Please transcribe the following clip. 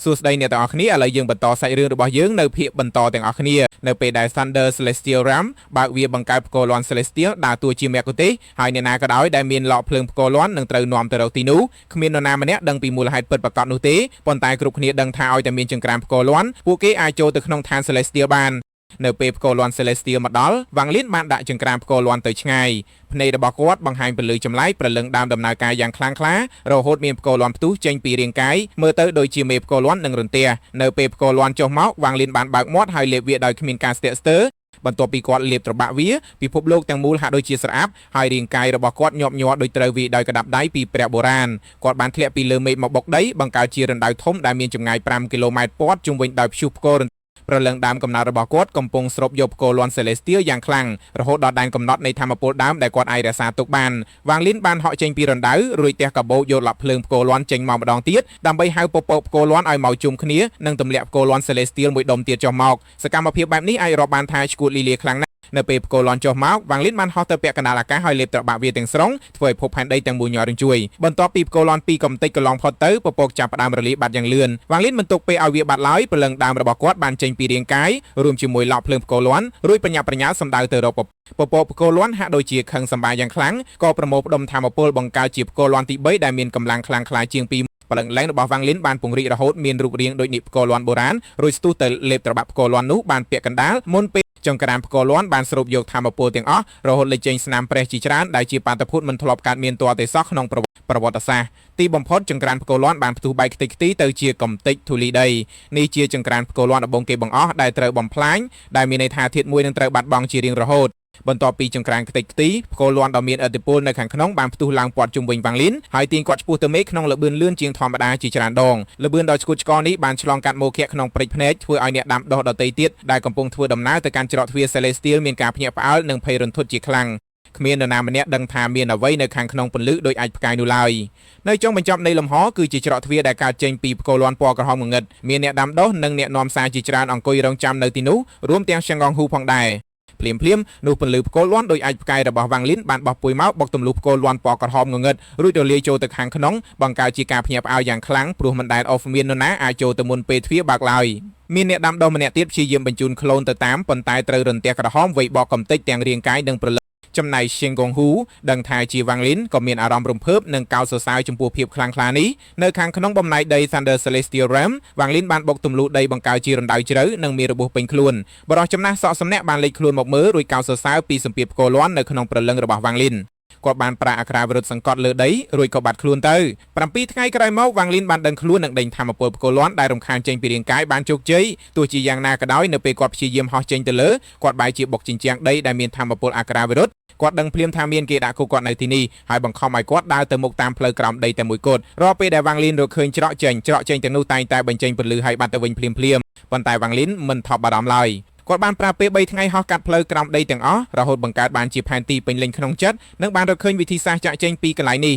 សួស្តីអ្នកទាំងអស់គ្នាឥឡូវយើងបន្តសាច់រឿងរបស់យើងនៅភាគបន្តទាំងអស់គ្នានៅពេលដែល Thunder Celestial Realm បើកវាបង្កើតផ្គរលាន់ Celestial ដើរតួជាមគ្គុទ្ទេសក៍ហើយអ្នកណាក៏ដោយដែលមានលកភ្លើងផ្គរលាន់នឹងត្រូវនាំទៅរកទីនោះគ្មាននរណាម្នាក់ដឹងពីមូលហេតុពិតប្រាកដនោះទេប៉ុន្តែគ្រប់គ្នាដឹងថាឲ្យតែមានចង្ក្រានផ្គរលាន់ពួកគេអាចចូលទៅក្នុងឋាន Celestial បាននៅពេលផ្គរលាន់ Celestial មកដល់វ៉ាងលៀនបានដាក់ចង្ក្រានផ្គរលាន់ទៅឆ្ងាយភ្នែករបស់គាត់បង្ហាញពន្លឺចម្លែកព្រលឹងដើមដំណើរការយ៉ាងខ្លាំងក្លារហូតមានផ្គរលាន់ផ្ទុះចេញពីរាងកាយមើលទៅដូចជាមេផ្គរលាន់នឹងរន្ទះនៅពេលផ្គរលាន់ចុះមកវ៉ាងលៀនបានបើកមាត់ហើយលេបវាដោយគ្មានការស្ទាក់ស្ទើរបន្ទាប់ពីគាត់លេបត្របាក់វាពិភពលោកទាំងមូលហាក់ដូចជាស្រអាប់ហើយរាងកាយរបស់គាត់ញាប់ញ័រដូចត្រូវវាដោយកដាប់ដៃពីព្រះបុរាណគាត់បានធ្លាក់ពីលើមេឃមកបុកដីបង្កើតជារណ្ដៅធំដែលមានចម្ងាយ5គីឡូម៉ែត្រព័ទ្ធជុំវិញដោយព្យុះផ្គរព្រលឹងដើមកំណត់របស់គាត់កំពុងស្រូបយកផ្គរលាន់ Celestial យ៉ាងខ្លាំងរហូតដល់ដែនកំណត់នៃធម្មពលដើមដែលគាត់អាចរក្សាទុកបានវ៉ាងលៀនបានហក់ចេញពីរណ្ដៅរួចទះកាបូបយកលក់ភ្លើងផ្គរលាន់ចេញមកម្ដងទៀតដើម្បីហៅពពកផ្គរលាន់ឲ្យមកជុំគ្នានិងទម្លាក់ផ្គរលាន់ Celestial មួយដុំទៀតចុះមកសកម្មភាពបែបនេះអាចរាប់បានថាឈួតលីលាខ្លាំងណាស់នៅពេលផ្គរលាន់ចុះមកវ៉ាងលៀនបានហោះទៅពាក់កណ្ដាលអាកាសហើយលេបត្របាក់វាទាំងស្រុងធ្វើឲ្យភពផែនដីទាំងមូលញ័ររញ្ជួយបន្ទាប់ពីផ្គរលាន់ពីរកំតិចកន្លងផុតទៅពពកចាប់ផ្ដើមរលាយបាត់យ៉ាងលឿនវ៉ាងលៀនមិនទុកពេលឲ្យវាបាត់ឡើយព្រលឹងដើមរបស់គាត់បានចេញពីរាងកាយរួមជាមួយឡោកភ្លើងផ្គរលាន់រួចបញ្ញាប្រញាល់សម្ដៅទៅរកពពកផ្គរលាន់ហាក់ដូចជាខឹងសម្បាយ៉ាងខ្លាំងក៏ប្រមូលផ្ដុំធម្មពលបង្កើតជាផ្គរលាន់ទី3ដែលមានកម្លាំងខ្លាំងក្លាជាងពីព្រលឹងឡើងរបស់វ៉ាងលៀនបានពង្រីករហូតមានរូបរាងដូចនេះផ្គរលាន់បុរាណរួចស្ទុះទៅលេបត្របាក់ផ្គរលាន់នោះបានពាក់កណ្ដាលមុនពេលចង្ក្រានផ្គរលាន់បានស្រូបយកធម្មពលទាំងអស់រហូតលេចចេញស្នាមប្រេះជាច្រើនដែលជាបាតុភូតមិនធ្លាប់កើតមានទាល់តែសោះក្នុងប្រវត្តិសាស្ត្រទីបំផុតចង្ក្រានផ្គរលាន់បានផ្ទុះបែកខ្ទេចខ្ទីទៅជាកំទេចធូលីដីនេះជាចង្ក្រានផ្គរលាន់ដំបងគេបង្អស់ដែលត្រូវបំផ្លាញដែលមានន័យថាធាតុមួយនឹងត្រូវបាត់បង់ជារៀងរហូតបន្ទាប់ពីចង្ក្រានខ្ទេចខ្ទីផ្គរលាន់ដ៏មានឥទ្ធិពលនៅខាងក្នុងបានផ្ទុះឡើងព័ទ្ធជុំវិញវ៉ាងលៀនហើយទាញគាត់ឆ្ពោះទៅមេឃក្នុងល្បឿនលឿនជាងធម្មតាជាច្រើនដងល្បឿនដ៏ឆ្កួតឆ្កល់នេះបានឆ្លងកាត់មោឃៈក្នុងព្រៃភ្នែកធ្វើឲ្យអ្នកដាំដុះដទៃទៀតដែលកំពុងធ្វើដំណើរទៅកាន់ច្រកទ្វារ Celestial មានការភ្ញាក់ផ្អើលនិងភ័យរន្ធត់ជាខ្លាំងគ្មាននរណាម្នាក់ដឹងថាមានអ្វីនៅខាងក្នុងពន្លឺដោយអាចផ្កាយនោះឡើយនៅចុងបញ្ចប់នៃលំហគឺជាច្រកទ្វារដែលកើតចេញពីផ្គរលាន់ពណ៌ក្រហមងងឹតមានអ្នកដាំដុះនិងអ្នកនាំសារជាច្រើនអង្គុយរងចាំនៅទីនោះរួមទាំងឆាងងហ៊ូផងដែរភ្លាមនោះពន្លឺផ្គរលាន់ដោយអាចផ្កាយរបស់វ៉ាងលៀនបានបោះពុយមកបុកទម្លុះផ្គរលាន់ពណ៌ក្រហមងងឹតរួចរលាយចូលទៅខាងក្នុងបង្កើតជាការភ្ញាក់ផ្អើលយ៉ាងខ្លាំងព្រោះមិនដែលមាននរណាអាចចូលទៅមុនពេលទ្វារបើកឡើយមានអ្នកដាំដុះម្នាក់ទៀតព្យាយាមបញ្ជូនខ្លួនទៅតាមប៉ុន្តែត្រូវរន្ទះក្រហមវៃបកកំទេចទាំងរាងកាយនិងព្រលឹងចំណែកឈៀងកងហ៊ូដឹងថាជាវ៉ាងលៀនក៏មានអារម្មណ៍រំភើបនិងកោតសរសើរចំពោះភាពខ្លាំងក្លានេះនៅខាងក្នុងបំណែកដី Thunder Celestial Realm វ៉ាងលៀនបានបុកទម្លុះដីបង្កើតជារណ្ដៅជ្រៅនិងមានរបួសពេញខ្លួនបរិះចំណាស់សក់សំណាក់បានលេចខ្លួនមកមើលរួចកោតសរសើរពីសម្ពាធផ្គរលាន់នៅក្នុងព្រលឹងរបស់វ៉ាងលៀនគាត់បានប្រាក់អក្ខរាវិរុទ្ធសង្កត់លើដីរួចក៏បាត់ខ្លួនទៅ7ថ្ងៃក្រោយមកវ៉ាងលៀនបានដឹងខ្លួននិងដេញធម្មពលផ្គរលាន់ដែលរំខានចេញពីរាងកាយបានជោគជ័យទោះជាយ៉ាងណាក៏ដោយនៅពេលគាត់ព្យាយាមហោះចេញទៅលើគាត់បែរជាបុកជញ្ជាំងដីដែលមានធម្មពលអក្ខរាវិរុទ្ធគាត់ដឹងភ្លាមថាមានគេដាក់គុកគាត់នៅទីនេះហើយបង្ខំឲ្យគាត់ដើរទៅមុខតាមផ្លូវក្រោមដីតែមួយគត់រាល់ពេលដែលវ៉ាងលៀនរកឃើញច្រកចេញទាំងនោះតែងតែបញ្ចេញពន្លឺឲ្យបាត់ទៅវិញភ្លាមប៉ុន្តែវ៉ាងលៀនមិនថប់បារម្ភឡើយគាត់បានប្រើពេល3ថ្ងៃហោះកាត់ផ្លូវក្រោមដីទាំងអស់រហូតបង្កើតបានជាផែនទីពេញលេញក្នុងចិត្តនិងបានរកឃើញវិធីសាស្ត្រចាក់ចេញពីកន្លែងនេះ